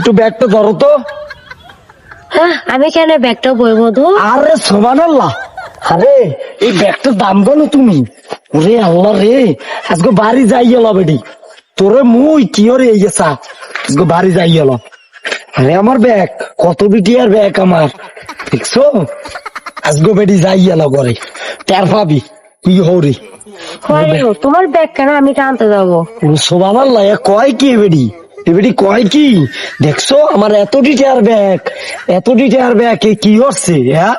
একটু ব্যাগটা ধরো তো। হ্যাঁ, আমি কেন ব্যাগটা বইবো তো? আরে সুবহানাল্লাহ, আরে এই ব্যাগটার দাম জানো তুমি? ওরে আল্লাহ রে, আজকে বাড়ি যাই গেল বেডি, তোরে মুই কি রে এই গেছা, আজকে বাড়ি যাই গেল। আরে আমার ব্যাগ কত বিটিয়ার ব্যাগ আমার, দেখছো? আজকে বেডি যাই গেল ঘরে, টের পাবি কি হরি। তোমার ব্যাগ কেন আমি টানতে যাবো? সুবহানাল্লাহ, কয় কি বেডি, এবারে কয় কি, দেখছো আমার এতটি টেয়ার ব্যাগ, এতটি টেয়ার ব্যাগ কি হচ্ছে? হ্যাঁ,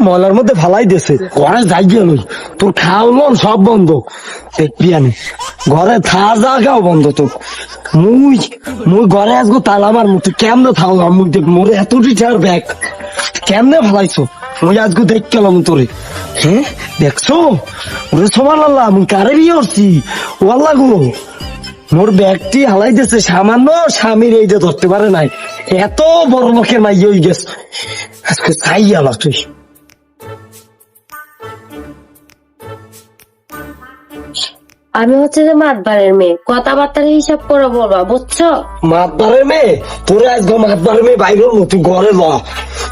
ময়লার মধ্যে ফালাই দিয়েছে, ঘরে যাই গেল, তোর খাওয়ান সব বন্ধ, দেখবি আমি ঘরে থা জাগাও বন্ধ তোর। মুই মুই ঘরে আসবো তালা আমার মুখ, কেমনে থাকলাম মুই দেখ, মোর এতটি টেয়ার ব্যাগ কেমনে ফালাইছো, মুই আজকে দেখ গেলাম তোরে। হ্যাঁ দেখছো, ওরে সুবহানাল্লাহ, মুই কারে বিয়ে করছি, ওয়াল্লাহ গো, মোর ব্যাগটি হালাই দিয়েছে, সামান্য স্বামীর এইটা ধরতে পারে নাই, এত বড় লোকের মাই হয়ে গেছে, আজকে চাই আলা তুই। আমি হচ্ছে যে মাতবারের মেয়ে, কথাবার্তার হিসাব করে বলবা, বুঝছো? মাতবারের মেয়ে, তোরে আজকে মাতবারের মেয়ে বাইর হবো, তুই ঘরে ল,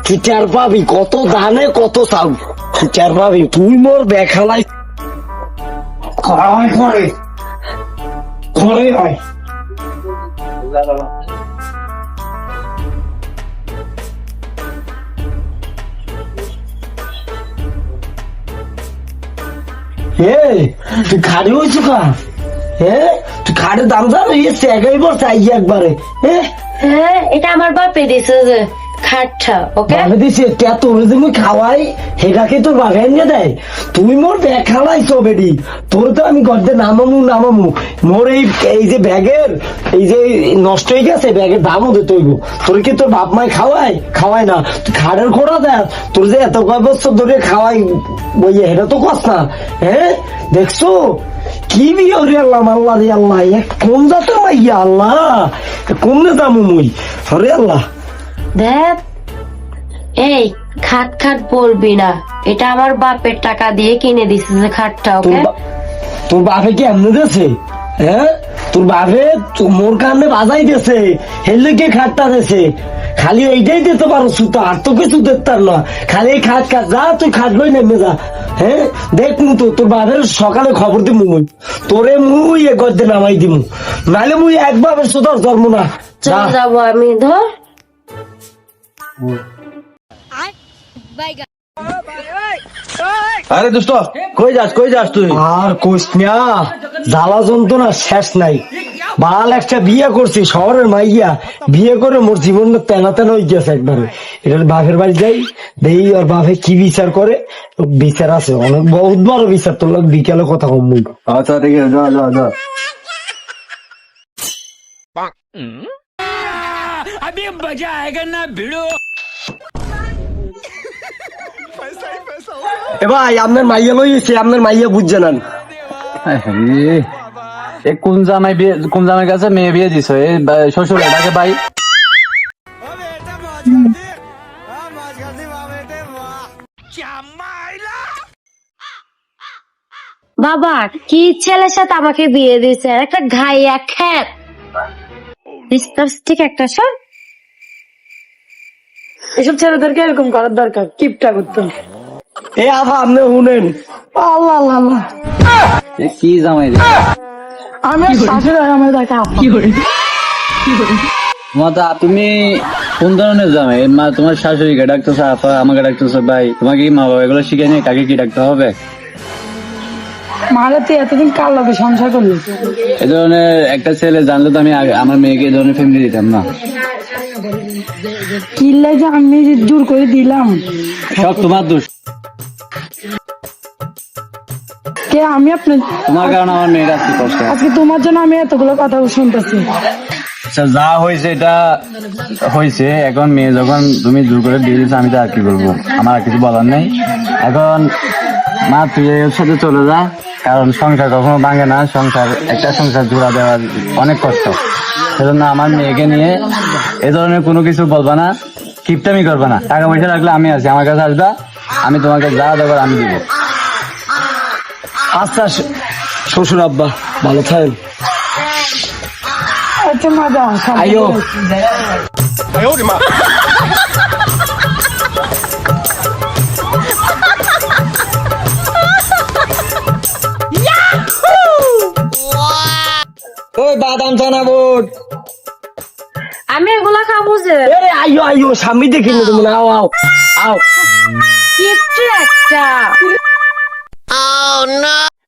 তুই চার পাবি কত দানে কত চাউ, তুই চার পাবি, তুই মোর ব্যাগ হালাই ঘরে ঘরে হয়। তুই খাড়ি হয়েছ কা? হ্যাঁ, তুই খাড়ের দাম জানো? এগাই বর চাই একবারে। হ্যাঁ, এটা আমার বাপে দিছে যে খাটটা, ওকে বাপে দিছে, তোর তুমি খাওয়াই সেটাকে তোর বাপে এনে দেয়, তুমি মোর ব্যাগ খালাইছো বেডি, তোর তো আমি গর্দে নামামু মোর এই যে ব্যাগের এই যে নষ্ট হয়ে গেছে, ব্যাগের দামও দিতে হইব, তোর কি তোর বাপ মাই খাওয়াই না, তুই খাড়ের খোড়া দেখ, তোর যে এত কয় বছর ধরে খাওয়াই বই, এটা তো কস না। হ্যাঁ দেখছো কি বিয়ে রে আল্লাহ, আল্লাহ রে আল্লাহ, কোন জাতের মাইয়া আল্লাহ, কোন দামু মুই হরে আল্লাহ। দেখ, এই খাট খাট বলবি না, এটা আমার বাপের টাকা দিয়ে কিনে দিছে যে খাটটা, ওকে? তোর বাপে কি এমনি দিয়েছে? হ্যাঁ, তোর বাপে মোর কানে বাজাই দিয়েছে, হেললে কে খাটটা দিয়েছে, খালি এইটাই দিতে পারো সুতো, আর তো কিছু দেখতার না, খালি এই খাট যা, তুই খাট বই নেমে যা। হ্যাঁ দেখ তো, তোর বাপের সকালে খবর দিব মুই, তোরে মুই এ করতে নামাই দিব, নাহলে মুই একবার সুতোর জন্ম না। চলে যাবো আমি, ধর। আরে দোস্ত, কই যাস তুই? আর কোস না, জ্বালা যন্ত্রণা শেষ নাই, বাল একটা বিয়ে করছি শহরের মাইয়া, বিয়ে করে মোর জীবনটা তেনা তেনা হয়ে গেছে একবারে। এটা বাপের বাড়ি যাই, দেখি আর বাপে কি বিচার করে, বিচার আছে অনেক, বহুত বড় বিচার, তোর লোক বিকেলে কথা কম মুই। আচ্ছা ঠিক আছে, যা। अभी मजा आएगा ना भिड़ो। এ ভাই, আপনার মাইয়া লইছে, আপনার মাইয়া বুঝছে না। কোন জামাই কাছে মেয়ে বিয়ে দিছ? শ্বশুর এটাকে ভাই, বাবা কি ছেলের সাথে আমাকে বিয়ে দিয়েছে, একটা ঘাইয়া খ্যাত ঠিক একটা সব। এসব ছেলেদেরকে এরকম করার দরকার, কিপটা করতে। এ আভা, আপনি শুনেন, আল্লাহ আল্লাহ আল্লাহ, কি জামাই রে? আমার শাশুড়ি আমার দেখা তুমি কোন ধরনের জামাই? তোমার শাশুড়িকে ডাকতেছ আপা, আমাকে ডাকতেছ ভাই, তোমাকে কি মা বাবা এগুলো শিখে নিয়ে কাকে কি ডাকতে হবে? মারা তুই এতদিন কার লগে সংসার করলি? এই ধরনের একটা ছেলে জানলে তো আমি আমার মেয়েকে এই ধরনের ফ্যামিলি দিতাম না। কি লাগে আমি জোর করে দিলাম? সব তোমার দোষ, কে আমি আপনার? তোমার কারণে আমার মেয়ের আজকে কষ্ট। আজকে তোমার জন্য আমি এতগুলো কথা শুনতেছি। আচ্ছা যা হয়েছে এটা হয়েছে, এখন মেয়ে যখন তুমি জোর করে দিয়ে দিচ্ছ, আমি তো আর কি করবো, আমার আর কিছু বলার নেই। এখন মা তুই এর সাথে চলে যা, কারণ সংসার কখনো ভাঙে না, একটা সংসার জোড়া দেওয়ার অনেক কষ্ট, সেজন্য আমার মেয়েকে নিয়ে এ ধরনের কোনো কিছু বলবা না, কিপটামি করবা না, টাকা পয়সা রাখলে আমি আছি, আমার কাছে আসবা, আমি তোমাকে যা দেবার আমি দিব। আচ্ছা শ্বশুর আব্বা, ভালো থাকেন। হচ্ছে মজা আইও ওই বাদাম চানা বোট আমি এগুলা খাবো যে আরে আইও আইও সামনে দেখি না তুমি আও আও আও কিচ্ছু একটা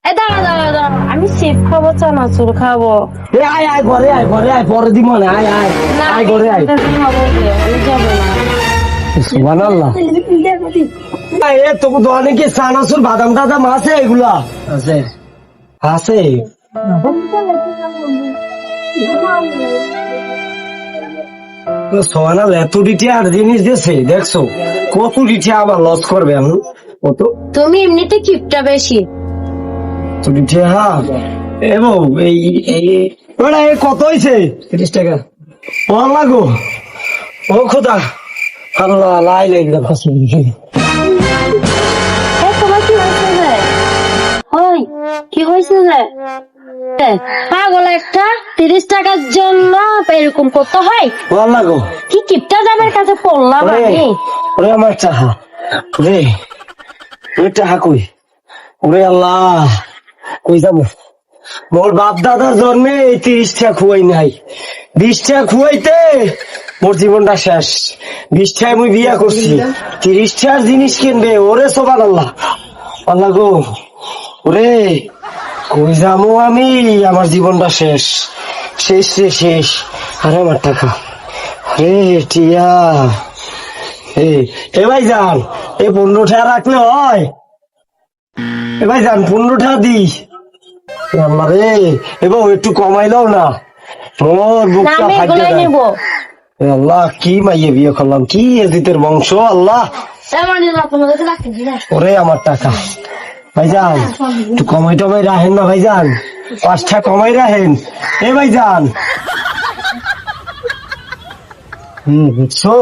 এ দাঁড়া দাঁড়া দাঁড়া, আমি চিপ খাবো, চানাচুর খাবো। এ আয় আয় ঘরে আয় ঘরে আয় পরে দিব না আয় আয় না, আয় ঘরে আয় খাবো যে, আমি যাবো না। সুবহানাল্লাহ এ তোকে দোকানে কি চানাচুর বাদাম টাদাম আছে এগুলা আছে আছে সোহানাল এত ডিটে আর জিনিস দিয়েছে দেখছো কত ডিটে আবার লস করবে আমি কত তুমি এমনিতে কিপটা বেশি। ডিটে হ্যাঁ এবং এই এই ওরা এ কত হয়েছে 30 টাকা বল গো ও খোদা আল্লাহ লাই লাগবে তোমার কি হয়েছে যে? ওই কি হয়েছে যে? পাগল একটা, 30 টাকার জন্য এরকম করতে হয়? বল গো কি কিপটা জামের কাছে পড়লাম ওরে আমি। ওরে আমার চাহা ওরে ওরে চাহা কই ওরে আল্লাহ কই যাবো মোর বাপ দাদার জন্মে এই 30 টাকা খুয়াই নাই 20 টাকা খুয়াইতে মোর জীবনটা শেষ 20 টাকা আমি বিয়া করছি 30 টাকার জিনিস কিনবে ওরে সোবান আল্লাহ আল্লাহ গো ওরে কই যাবো আমি আমার জীবনটা শেষ শেষ রে শেষ আরে আমার টাকা রে টিয়া এ ভাই যান এই 15 টাকা রাখলে হয় এ ভাই যান 15 টাকা দি আল্লাহ রে এবার একটু কমাইলাও না মোর না, বুকটা আমি ফাটিয়ে এগুলাই যায় নেবো। এ আল্লাহ কি মাইয়ে বিয়ে করলাম কি এজিতের বংশ আল্লাহ ওরে আমার টাকা ভাইজান একটু কমাই টমাই রাখেন না ভাইজান 5 টাকা কমাই রাখেন এ ভাইজান বুঝছো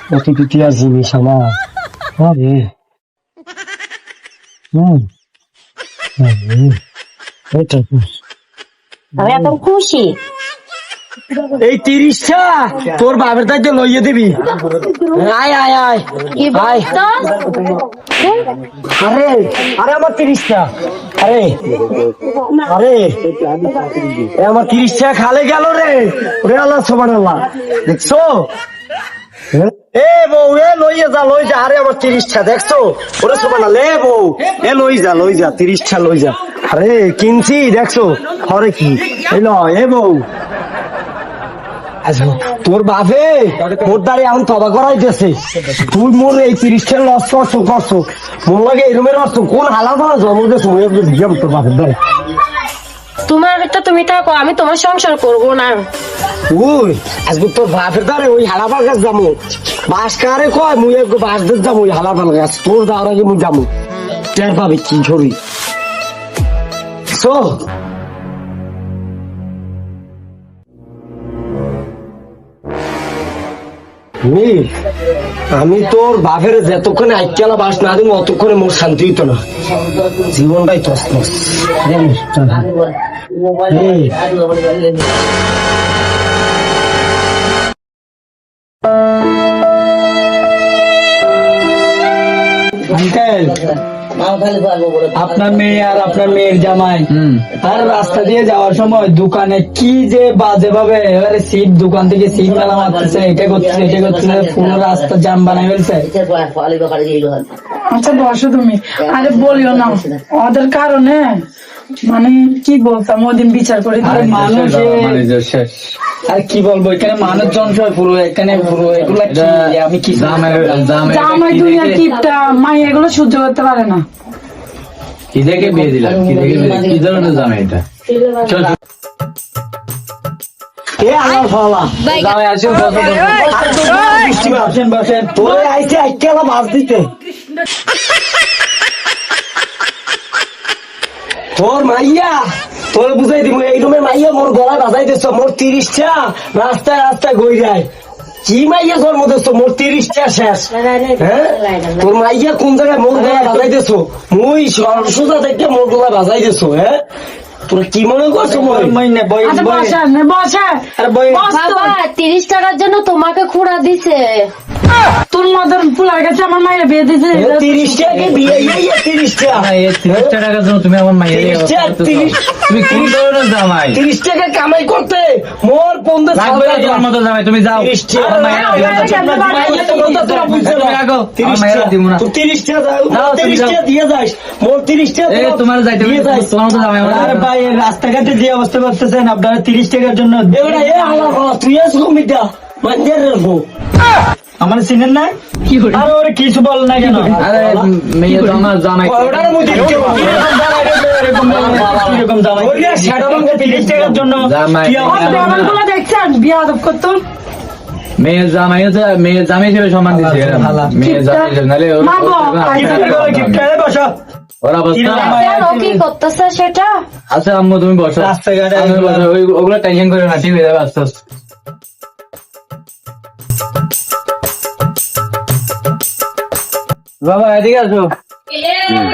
কত দুটিয়া জিনিস আমার আরে এটা আমি এখন খুশি। এই 30টা তোর বাপের তাইতে লইয়ে দিবি আয় আয় আয় কি আয় বলতো? আরে আরে আমার 30টা আরে আরে এ আমার 30টা খালে গেল রে ওরে আল্লাহ সুবহানাল্লাহ দেখছো এ বউ এ লইয়ে যা লই যা আরে আমার 30টা দেখছো ওরে সুবহানাল্লাহ এ বউ এ লই যা 30টা লই যা আরে কিনছি দেখছো হরে কি এলো এ বউ আচ্ছা তোর বাপে তোর দাঁড়ি এখন তবা করাইতেছে তুই মোর এই 30টা লস করছো মোর লাগে এরমের অর্থ কোন হালা করা জন্ম দিয়েছো তোর বাপের দাঁড়ি তোমার একটা তুমি থাকো, আমি তোমার সংসার করবো না। ওই আজকে তোর বাপের দ্বারে ওই হালাপাল গাছ যাবো বাস কারে কয় মুই একটু বাস দিয়ে যাবো ওই হালাপাল গাছ তোর যাওয়ার আগে মুই যাবো টের পাবি কি ছড়ি সো আমি তোর বাপের যতক্ষণে আইকেলা বাস না দিব অতক্ষণে মোর শান্তি হইতো না জীবনটাই তসনস আঙ্কেল আপনার মেয়ে আর আপনার মেয়ের জামাই আর রাস্তা দিয়ে যাওয়ার সময় দোকানে কি যে বাজে ভাবে এবারে সিট দোকান থেকে সিট মেলা মারতেছে এটা করতেছে পুরো রাস্তা জাম বানাই ফেলছে। আচ্ছা বসো তুমি, আরে বলিও না ওদের কারণে মানে কি বলতাম ওদিন বিচার করে আর দিলাম। মানুষ আর কি বলবো এখানে মানুষ জনসয় পুরো এখানে পুরো এগুলা কি আমি কি জামাই দুনিয়া কিপটা মাই এগুলো সহ্য করতে পারে না। কি দেখে বিয়ে দিলাম কি ধরনের জামা এটা এ আমার ফালা জামাই আসুন বসেন বসেন তোরে আইছে আইকেলা বাস দিতে তোর মাইয়া তোর বুঝাই দিব এই রুমে মাইয়া মোর গলা বাজাই দিচ্ছ মোর 30টা রাস্তায় রাস্তায় গই যায় কি মাইয়া জন্ম দিচ্ছ মোর 30টা শেষ হ্যাঁ তোর মাইয়া কোন জায়গায় মোর গলা বাজাই দিচ্ছ মুই সোজা থেকে মোর গলা বাজাই দিচ্ছ হ্যাঁ তোরা কি মনে করছো মাইনে বই আচ্ছা বই বসে বসে আরে বই বস তো। বাবা 30 টাকার জন্য তোমাকে খুঁড়া দিছে। তোর মতন ফুলার কাছে আমার মায়ের বিয়ে দিছে 30 টাকা বিয়ে 30 টাকা এই 30 টাকার জন্য তুমি আমার মাইয়া 30 টাকা, 30 তুমি কোন ধরনের জামাই 30 টাকা কামাই করতে মোর 15 লাগবে না তোমার মতো জামাই, তুমি যাও 30 টাকা আমার মাইয়া দিও না। তোরা বুঝতে তুমি না রাখো, আমার 30 মাইয়া টাকা দিব না। তুই 30 টাকা যাও, তুমি 30 যাও। টাকা দিয়ে যাস মোর 30 টাকা এই তোমার যাইতে হবে, দিয়ে যাস। তোমার মতো জামাই আমার আরে ভাই এই রাস্তাঘাটে যে অবস্থা করতেছেন আপনারা 30 টাকার জন্য এবারে এ আমার বাবা, তুই আস কমিটা মাঞ্জার রাখবো আমার চিনেন না আরে ওরে কিছু বল না কেন আরে মেয়ে তো আমার জামাই ওটার মধ্যে কি হবে? কিরকম জামাই ওরে সাড়ে 30 টাকার জন্য জামাই। কি অবস্থা? গুলো দেখছেন বিয়ে আদব করতো মেয়ের জামাই হচ্ছে মেয়ের জামাই হিসেবে সম্মান দিচ্ছে এরা। মেয়ের জামাই হিসেবে, নাহলে ওর- মা গো, কি করে কিপটারে বসো ওর অবস্থা কেন কি করতেছে সেটা? আচ্ছা আম্মু তুমি বসো, রাস্তাঘাটে তুমি বসো, ওগুলো টেনশন করে না, ঠিক হয়ে যাবে আস্তে আস্তে। বাবা এদিকে আসো,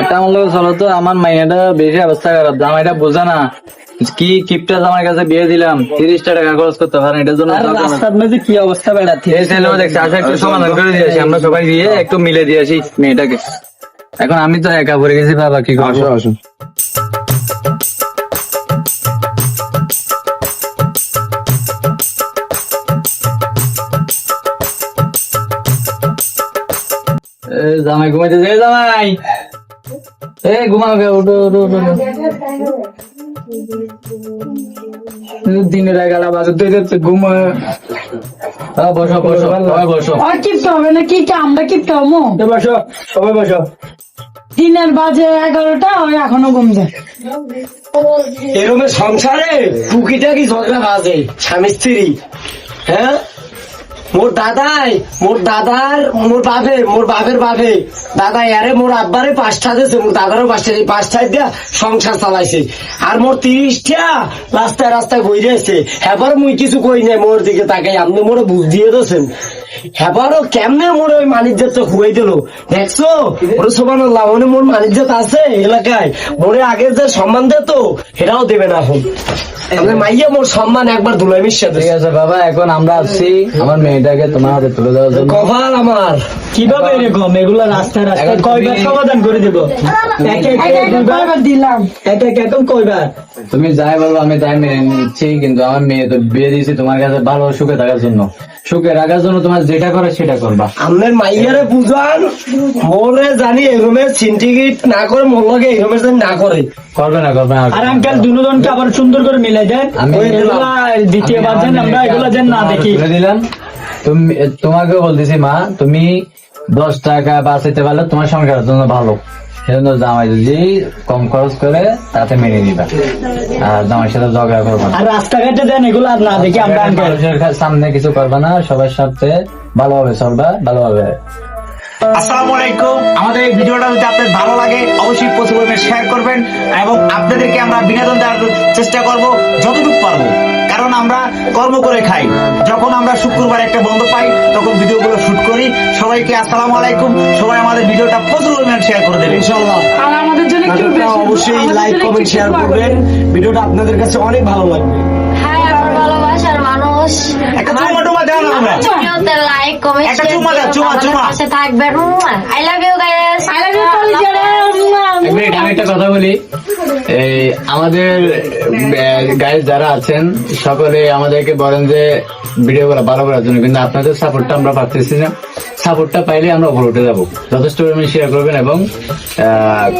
এটা আমার লোক চলো তো। আমার মাইয়াটা বেশি অবস্থা খারাপ, জামাইটা বোঝা না কি কিপটা জামাই কাছে বিয়ে দিলাম, 30 টাকা খরচ করতে পারেন এটার জন্য। আর রাস্তার মধ্যে কি অবস্থা বেড়াচ্ছে এই ছেলেও দেখছি, আচ্ছা একটু সমাধান করে দিয়েছি, আমরা সবাই দিয়ে একটু মিলে দিয়েছি মেয়েটাকে। এখন আমি তো একা পড়ে গেছি বাবা, কি করবো? জামাই ঘুমাইতে যে জামাই, ঘুমাও গে, উঠো উঠো উঠো উঠো। দিনের 11 বাজে ঘুম। বসো বসো সবাই বসো। আর কিপতে হবে না কি কি আমরা কিপতে হবো বসো সবাই বসো দিনের বাজে 11টা ওই এখনো ঘুম যায় এরকম সংসারে টুকিটাকি ঝগড়া বাজে স্বামী স্ত্রী। হ্যাঁ মোর দাদাই মোর বাপের বাপে দাদা আরে মোর আব্বারে 5টা দিয়েছে, মোর দাদারও 5টা, 5টায় দিয়া সংসার চালাইছে। আর মোর 30টা রাস্তায় রাস্তায় বই রয়েছে। এবার মুই কিছু কই নাই, মোর দিকে তাকাই আপনি মোরে বুঝ দিয়ে দিয়েছেন। এবারও কেমনে মোর ওই মানিজ্জাত হুয়াই দিল দেখছো? ওরে সুবহানাল্লাহ, মানে মোর মানিজ্জাত আছে এলাকায়, মোরে আগে যে সম্মান দিত এটাও দেবে না এখন। আমাদের মাইয়া মোর সম্মান একবার ধুলাই মিশা ঠিক আছে বাবা, এখন আমরা আসছি আমার মেয়েটাকে তোমার হাতে তুলে দেওয়ার জন্য। কপাল আমার। কিভাবে এরকম এগুলো রাস্তায় রাস্তায় এখন কয়বার তুমি- সমাধান করে দেবো এক এক এক এক কয়বার দিলাম এক এক এখন কয়বার তুমি যাই বলবো আমি তাই মেনে নিচ্ছি, কিন্তু আমার মেয়ে তো বিয়ে দিয়েছি তোমার কাছে ভালো সুখে থাকার জন্য, সুখে রাখার জন্য তোমার যেটা করে সেটা করবা। আমাদের মাইয়ারে বুঝান, মোরে জানি এরমের সিন্ডিকেট না করে, মোর লগে এরমের জানি না করে। করবে না করবে না। আর আঙ্কেল দুজনকে আবার সুন্দর করে মিলাই দেন আমি- এগুলা দ্বিতীয়বার যেন আমরা এগুলা যেন না দেখি তুলে দিলাম। তুমি তোমাকে বলতেছি মা, তুমি 10 টাকা বাঁচাইতে পারলে তোমার সংসারের জন্য ভালো, সেজন্য জামাই যদি কম খরচ করে তাতে মেনে নিবা, আর জামাইয়ের সাথে ঝগড়া করবা না। আর রাস্তাঘাটে দেন এগুলো আর না দেখি আমরা আঙ্কেল মানুষের সামনে কিছু করবা না, সবার সাথে ভালোভাবে চলবা, ভালোভাবে। আসসালামু আলাইকুম। আমাদের এই ভিডিওটা যদি আপনাদের ভালো লাগে অবশ্যই প্রচুর পরিমাণে শেয়ার করবেন, এবং আপনাদেরকে আমরা বিনোদন দেওয়ার চেষ্টা করব যতটুকু পারবো, কারণ আমরা কর্ম করে খাই। যখন আমরা শুক্রবার একটা বন্ধ পাই তখন ভিডিওগুলো শুট করি। সবাইকে আসসালামু আলাইকুম। সবাই আমাদের ভিডিওটা প্রচুর পরিমাণে শেয়ার করে দেবেন ইনশাআল্লাহ আর আমাদের জন্য একটু আপনারা বেশি- অবশ্যই আমাদের লাইক জন্য কমেন্ট একটু শেয়ার বেশি করবেন, ভিডিওটা আপনাদের কাছে অনেক ভালো লাগবে। হ্যাঁ আমার ভালোবাসার মানুষ, একটা চুমা টুমা দেন আমরা। ভিডিওতে লাইক কমেন্ট একটা চুমা দাও, চুমা। পাশে থাকবেন। I love you guys, I love you, কলিজারা। এক মিনিট, আমি একটা কথা বলি। এই আমাদের গাইজ যারা আছেন সকলে আমাদেরকে বলেন যে ভিডিও গুলো ভালো করার জন্য, কিন্তু আপনাদের সাপোর্টটা আমরা পাচ্ছি না। সাপোর্টটা পাইলে আমরা উপরে উঠে যাবো। যথেষ্ট পরিমাণে শেয়ার করবেন এবং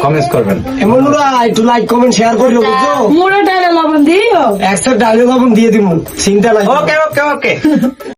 কমেন্টস করবেন। এমনরা একটু লাইক কমেন্ট শেয়ার করিও, বুঝছো? মুড়ো ডালে লবণ দিও একসাথে ডায়লগ দিয়ে দিব, চিন্তা নাই। ওকে ওকে ওকে।